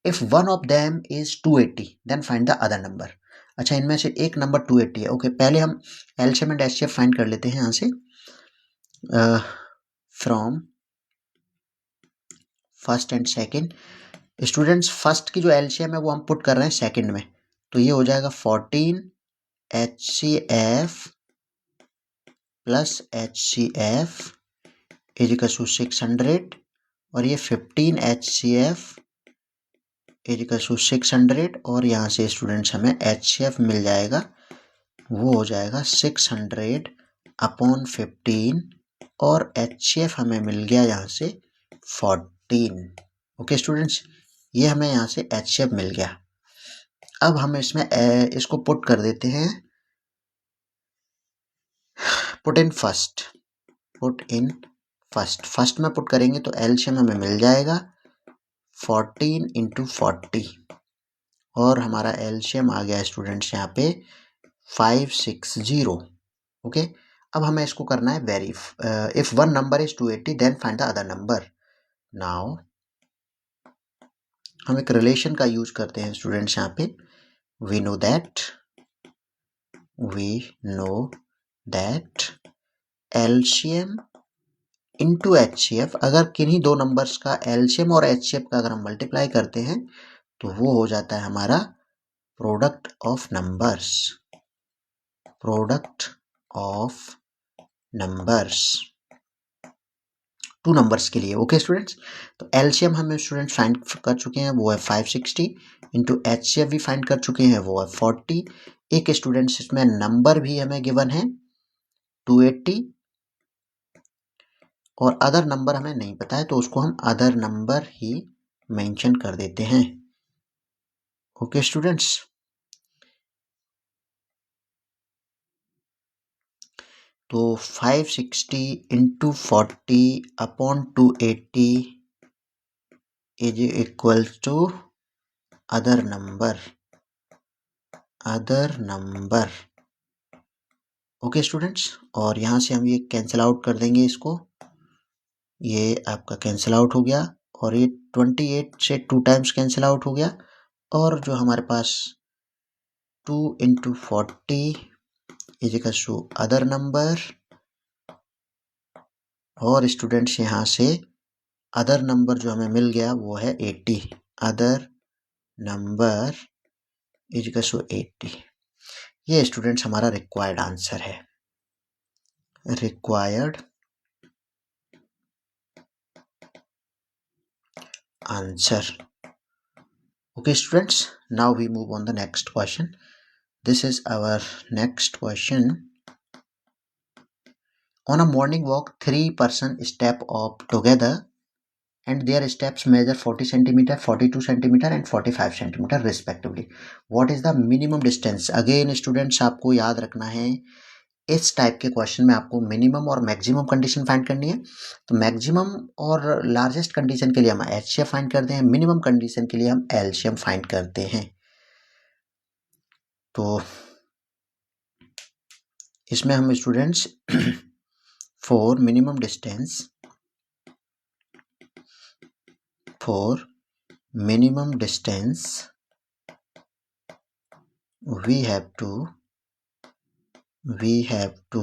If one of them is 280 then find the other number. अच्छा, इनमें से एक नंबर 280 है। ओके, पहले हम एलसीएम एंड एचसीएफ फाइंड कर लेते हैं यहाँ से। From first and second. Students first की जो एलसीएम है वो हम पुट कर रहे हैं सेकंड में, तो ये हो जाएगा 14 HCF plus HCF is equal to 600 और ये 15 HCF इज इक्वल टू 600 और यहाँ से स्टूडेंट्स हमें HCF मिल जाएगा, वो हो जाएगा 600 अपॉन 15 और HCF हमें मिल गया यहाँ से 14। ओके स्टूडेंट्स, ये हमें यहाँ से HCF मिल गया। अब हम इसमें इसको पुट कर देते हैं, put in first, put in first. First में पुट करेंगे तो एलसीएम हमें मिल जाएगा 14 इंटू 40 और हमारा एलसीएम आ गया स्टूडेंट्स यहाँ पे 560। ओके, अब हमें इसको करना है verify. If one number is 280 then find the other number. Now हम एक रिलेशन का यूज करते हैं स्टूडेंट्स यहाँ पे। We know that LCM into HCF, अगर किन्हीं दो नंबर्स का एलसीएम और एचसीएफ का अगर हम मल्टीप्लाई करते हैं तो वो हो जाता है हमारा product of numbers, product of numbers two numbers के लिए। ओके स्टूडेंट्स, तो एलसीएम हमें स्टूडेंट्स फाइंड कर चुके हैं, वो है 560 इंटू एचसीएफ भी फाइंड कर चुके हैं, वो है 40। एक स्टूडेंट्स इसमें नंबर भी हमें गिवन है 280 और अदर नंबर हमें नहीं पता है तो उसको हम अदर नंबर ही मेंशन कर देते हैं। ओके स्टूडेंट्स, तो 560 into 40 upon 280 is equal to other number, other number. Okay students, और यहाँ से हम ये कैंसिल आउट कर देंगे इसको, ये आपका कैंसिल आउट हो गया और ये 28 से 2 टाइम्स कैंसिल आउट हो गया और जो हमारे पास 2 into 40 is equal to other number और स्टूडेंट्स यहाँ से अदर नंबर जो हमें मिल गया वो है 80, other number is equal to 80। ये स्टूडेंट्स हमारा रिक्वायर्ड आंसर है, required answer. Okay students, now we move on the next question. This is our next question. On a morning walk, 3 persons step up together and their steps measure 40 centimeter, 42 centimeter and 45 centimeter respectively. What is the minimum distance? Again students, आपको याद रखना है इस type के question में आपको minimum और maximum condition find करनी है। तो मैक्सिमम और लार्जेस्ट कंडीशन के लिए हम एचसीएफ फाइंड करते हैं, मिनिमम कंडीशन के लिए हम एलसीएम फाइंड करते हैं। तो इसमें हम students for minimum distance, for minimum distance we have to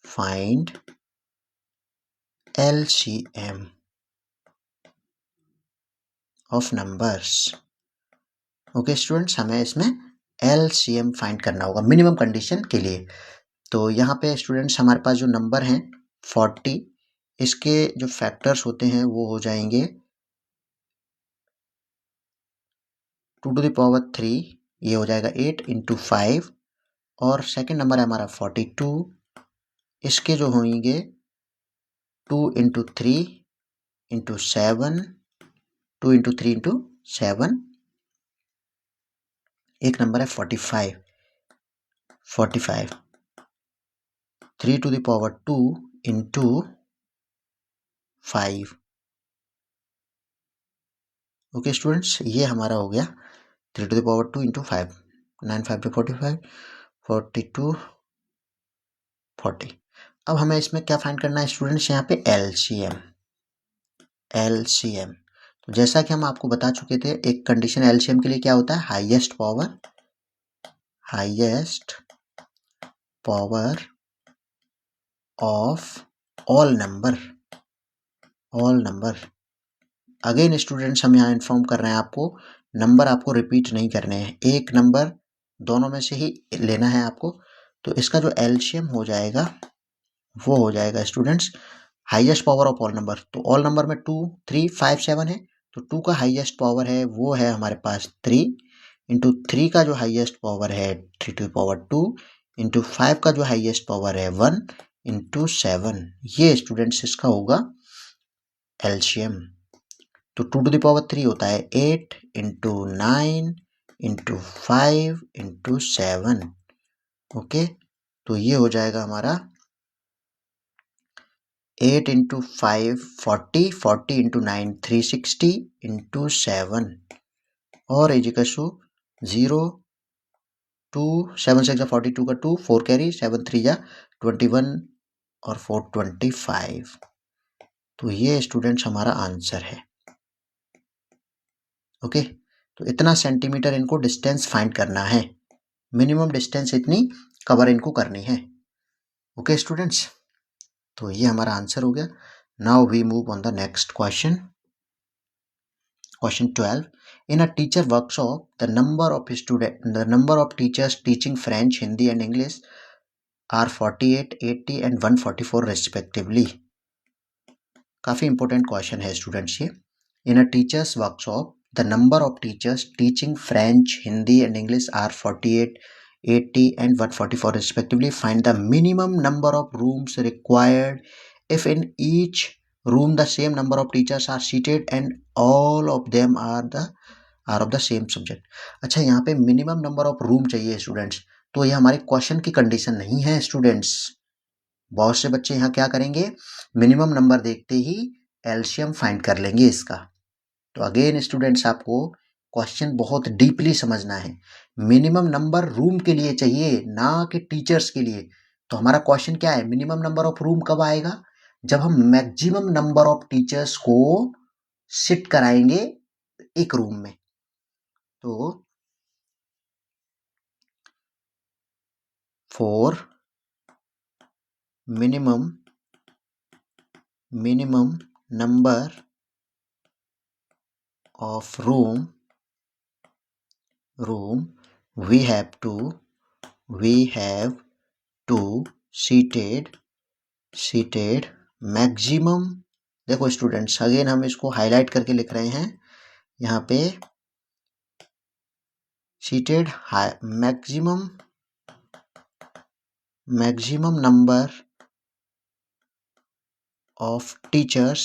find LCM of numbers. Okay students, हमें इसमें LCM फाइंड करना होगा मिनिमम कंडीशन के लिए। तो यहाँ पे स्टूडेंट्स हमारे पास जो नंबर हैं 40, इसके जो फैक्टर्स होते हैं वो हो जाएंगे 2 to the power 3, ये हो जाएगा 8 इंटू 5 और सेकेंड नंबर है हमारा 42, इसके जो होंगे 2 इंटू 3 इंटू 7, 2 इंटू 3 इंटू 7 एक नंबर है 45, 3 to the power 2 into 5। Okay students, ये हमारा हो गया 3 to the power 2 into 5, 9 5 45, 42, 40। अब हमें इसमें क्या फाइंड करना है स्टूडेंट्स, यहाँ पे एलसीएम। तो जैसा कि हम आपको बता चुके थे, एक कंडीशन एलसीएम के लिए क्या होता है, highest power of all number. Again students, हम यहाँ इन्फॉर्म कर रहे हैं आपको, नंबर आपको रिपीट नहीं करने हैं, एक नंबर दोनों में से ही लेना है आपको। तो इसका जो एलसीएम हो जाएगा वो हो जाएगा students highest power of all number. तो ऑल नंबर में 2 3 5 7 है, तो 2 का हाईएस्ट पावर है वो है हमारे पास 3, इंटू 3 का जो हाईएस्ट पावर है 3 टू पावर 2, इंटू 5 का जो हाईएस्ट पावर है 1, इंटू 7। ये स्टूडेंट्स इसका होगा एलसीएम। तो 2 टू द पावर 3 होता है 8, इंटू 9, इंटू 5, इंटू 7। ओके, तो ये हो जाएगा हमारा 8 इंटू 5 40, 40 इंटू 9 360, इंटू 7 और इजिकल टू 0 2 7 6 42 का 2 4 कैरी 7 3 जा 21 और 4 25। तो ये स्टूडेंट्स हमारा आंसर है। ओके, तो इतना सेंटीमीटर इनको डिस्टेंस फाइंड करना है, मिनिमम डिस्टेंस इतनी कवर इनको करनी है। ओके स्टूडेंट्स, तो ये हमारा आंसर हो गया। Now we move on the next question. Question 12. In a teacher workshop, the number of teachers teaching French, Hindi and English are 48, 80 and 144 respectively. काफी इंपॉर्टेंट क्वेश्चन है स्टूडेंट्स ये। In a teachers workshop, the number of teachers teaching French, Hindi and English are 48, 80 and 144 respectively. Find the minimum number of rooms required if in each room the same number of teachers are seated and all of them are of the same subject। अच्छा, यहाँ पे minimum number of room चाहिए students, तो ये हमारे question की condition नहीं है स्टूडेंट्स। बहुत से बच्चे यहाँ क्या करेंगे, मिनिमम नंबर देखते ही एलसीएम फाइंड कर लेंगे इसका। तो अगेन स्टूडेंट्स, आपको क्वेश्चन बहुत डीपली समझना है। मिनिमम नंबर रूम के लिए चाहिए, ना कि टीचर्स के लिए। तो हमारा क्वेश्चन क्या है, मिनिमम नंबर ऑफ रूम कब आएगा, जब हम मैक्सिमम नंबर ऑफ टीचर्स को सिट कराएंगे एक रूम में। तो for minimum number of room we have to seated maximum। देखो स्टूडेंट्स, अगेन हम इसको हाईलाइट करके लिख रहे हैं यहाँ पे, seated maximum number of teachers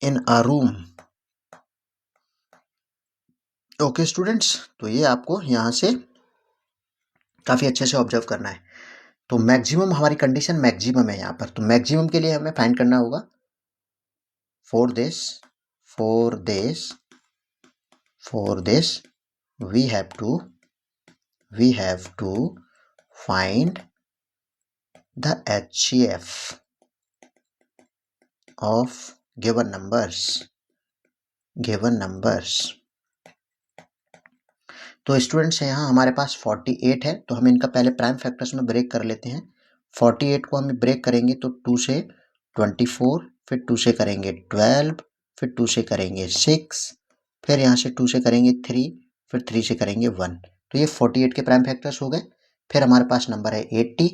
in a room। Okay students, तो ये आपको यहाँ से काफी अच्छे से ऑब्जर्व करना है। तो मैक्सिमम, हमारी कंडीशन मैक्सिमम है यहाँ पर, तो मैक्सिमम के लिए हमें फाइंड करना होगा for this we have to find the HCF of given numbers। तो स्टूडेंट्स यहाँ हमारे पास 48 है, तो हम इनका पहले प्राइम फैक्टर्स में ब्रेक कर लेते हैं। 48 को हम ब्रेक करेंगे तो 2 से 24, फिर 2 से करेंगे 12, फिर 2 से करेंगे 6, फिर यहाँ से 2 से करेंगे 3, फिर 3 से करेंगे 1। तो ये 48 के प्राइम फैक्टर्स हो गए। फिर हमारे पास नंबर है 80,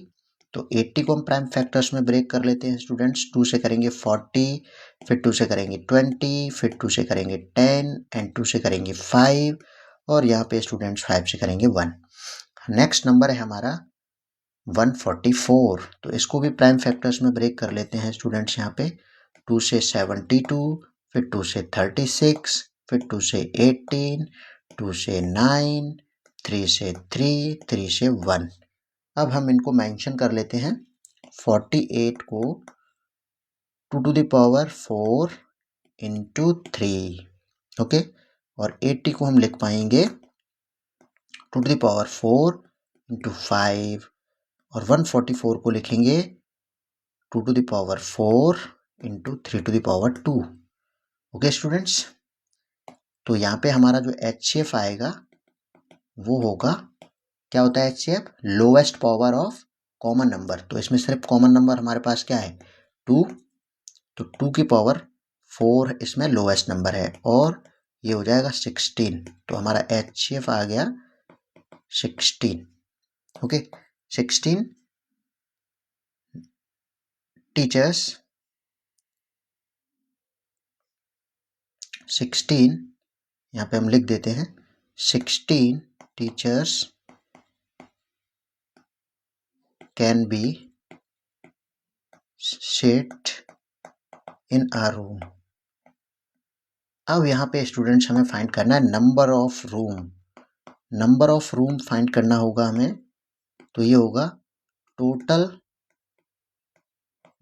तो 80 को हम प्राइम फैक्टर्स में ब्रेक कर लेते हैं स्टूडेंट्स। 2 से करेंगे 40, फिर 2 से करेंगे 20, फिर 2 से करेंगे 10 एंड 2 से करेंगे 5, और यहाँ पे स्टूडेंट्स 5 से करेंगे 1। नेक्स्ट नंबर है हमारा 144, तो इसको भी प्राइम फैक्टर्स में ब्रेक कर लेते हैं स्टूडेंट्स। यहाँ पे 2 से 72, फिर 2 से 36, फिर 2 से 18, 2 से 9, 3 से 3, 3 से 1। अब हम इनको मेंशन कर लेते हैं। 48 को 2 to the power 4 into 3, okay. और 80 को हम लिख पाएंगे 2 टू द पावर 4 इंटू 5, और 144 को लिखेंगे 2 to the power 4 into 3 to the power 2। Okay students, तो यहाँ पे हमारा जो HCF आएगा वो होगा, क्या होता है HCF? Lowest power of common number. तो इसमें सिर्फ कॉमन नंबर हमारे पास क्या है? 2, तो 2 की पावर 4 इसमें लोएस्ट नंबर है, और ये हो जाएगा 16। तो हमारा HCF आ गया 16। ओके, 16 टीचर्स, 16 यहाँ पे हम लिख देते हैं 16 teachers can be sit in a room। अब यहाँ पे स्टूडेंट्स हमें फाइंड करना है number of room. Number of room find करना होगा हमें, तो ये होगा total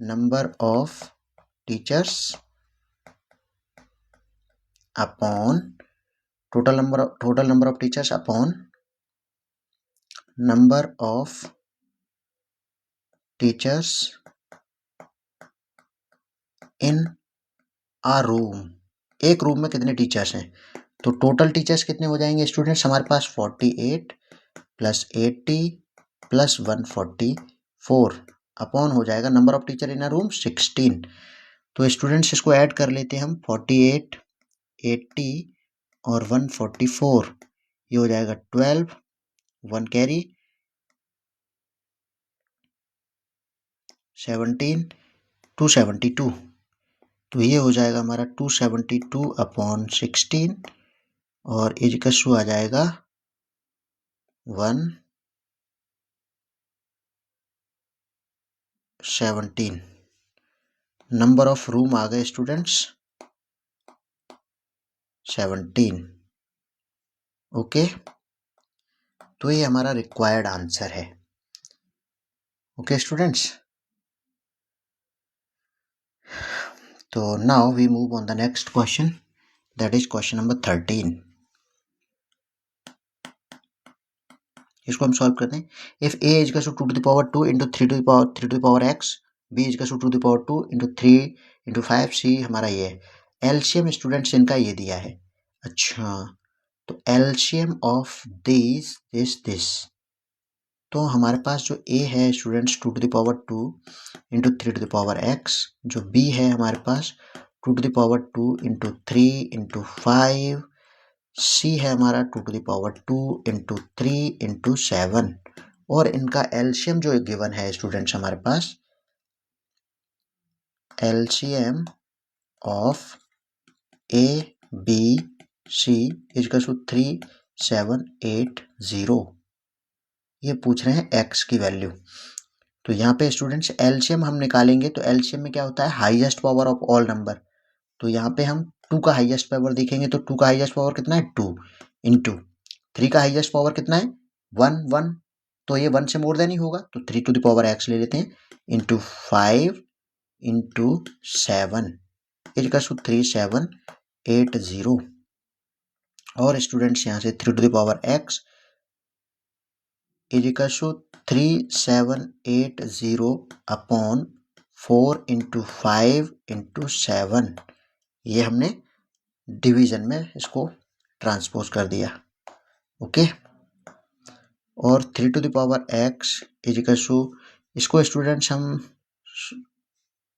number of teachers upon total number of teachers upon number of teachers in a room. एक रूम में कितने टीचर्स हैं? तो टोटल टीचर्स कितने हो जाएंगे स्टूडेंट्स हमारे पास? 48 प्लस 80 प्लस 144 अपॉन हो जाएगा number of teacher in a room 16। तो स्टूडेंट्स इसको ऐड कर लेते हैं हम, 48, 80 और 144, ये हो जाएगा 12, 1 कैरी 17, 272। तो ये हो जाएगा हमारा 272 अपॉन 16, और एज का शू आ जाएगा 117। नंबर ऑफ रूम आ गए स्टूडेंट्स 17। ओके, तो ये हमारा रिक्वायर्ड आंसर है। ओके स्टूडेंट्स, तो now we move on the next question, that is question number 13। इसको हम सॉल्व करते हैं। If A is two to the power 2 into 3 to the power x, B is to the power 2 into 3 into 5, C हमारा ये है। LCM students इनका ये दिया है। अच्छा, तो एलसीएम ऑफ दिस, तो हमारे पास जो ए है students 2 to the power 2 into 3 to the power x, जो बी है हमारे पास 2 to the power 2 into 3 into 5, C है हमारा 2 to the power 2 into 3 into 7, और इनका एलसीएम जो गिवन है स्टूडेंट्स हमारे पास, LCM of A B C is equal to 3780। ये पूछ रहे हैं एक्स की वैल्यू। तो यहाँ पे स्टूडेंट्स एलसीएम हम निकालेंगे, तो एलसीएम में क्या होता है? Highest power of all number. तो यहाँ पे हम 2 का हाईएस्ट पावर देखेंगे, तो 2 का हाईएस्ट पावर कितना है? 2 इंटू 3 का हाईएस्ट पावर कितना है? 1, तो ये 1 से मोर देन ही होगा, तो 3 टू द पावर एक्स ले लेते हैं, into 5 into 7 is equal to 3780। और स्टूडेंट्स यहाँ से 3 to the power X is equal to 3780 upon 4 into 5 into 7, ये हमने डिवीजन में इसको ट्रांसपोज कर दिया। ओके, और 3 to the power X is equal to, इसको स्टूडेंट्स हम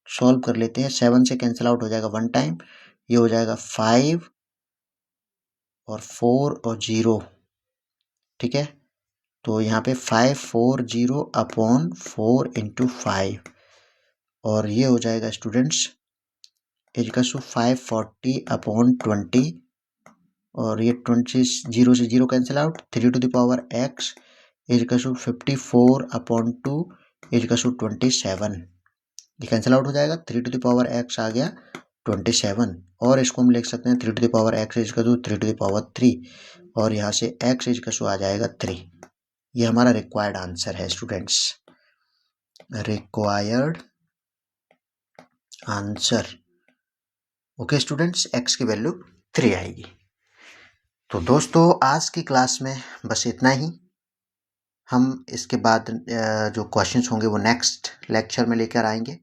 सॉल्व कर लेते हैं। 7 से कैंसिल आउट हो जाएगा 1 टाइम, ये हो जाएगा 5 और 4 और 0, ठीक है। तो यहाँ पे 540 अपॉन 4 इंटू 5, और ये हो जाएगा स्टूडेंट्स इजकल टू 540 अपॉन 20, और ये 20 0 से 0 cancel out, 3 to the power x is equal to 54 upon 2 is equal to 27, ये कैंसिल आउट हो जाएगा। 3 टू द पावर एक्स आ गया 27, और इसको हम लिख सकते हैं 3 to the power x is equal to 3 to the power 3, और यहाँ से x इज इक्वल टू आ जाएगा 3। ये हमारा रिक्वायर्ड आंसर है students, required answer. Okay students, x की वैल्यू 3 आएगी। तो दोस्तों आज की क्लास में बस इतना ही। हम इसके बाद जो क्वेश्चंस होंगे वो नेक्स्ट लेक्चर में लेकर आएंगे।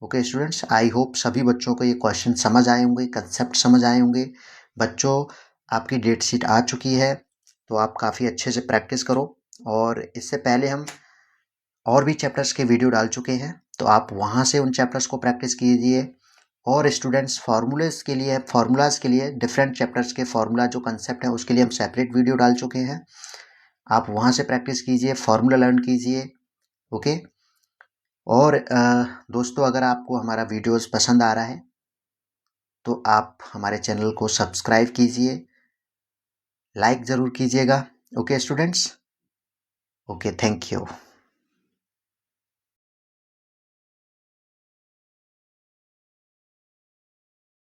ओके स्टूडेंट्स, आई होप सभी बच्चों को ये क्वेश्चन समझ आए होंगे, कंसेप्ट समझ आए होंगे। बच्चों, आपकी डेट शीट आ चुकी है, तो आप काफ़ी अच्छे से प्रैक्टिस करो। और इससे पहले हम और भी चैप्टर्स के वीडियो डाल चुके हैं, तो आप वहाँ से उन चैप्टर्स को प्रैक्टिस कीजिए। और स्टूडेंट्स, फार्मूलाज के लिए डिफरेंट चैप्टर्स के फार्मूला जो कंसेप्ट है उसके लिए हम सेपरेट वीडियो डाल चुके हैं, आप वहाँ से प्रैक्टिस कीजिए, फार्मूला लर्न कीजिए। ओके। और दोस्तों, अगर आपको हमारा वीडियोस पसंद आ रहा है तो आप हमारे चैनल को सब्सक्राइब कीजिए, लाइक ज़रूर कीजिएगा। Okay students, okay, thank you.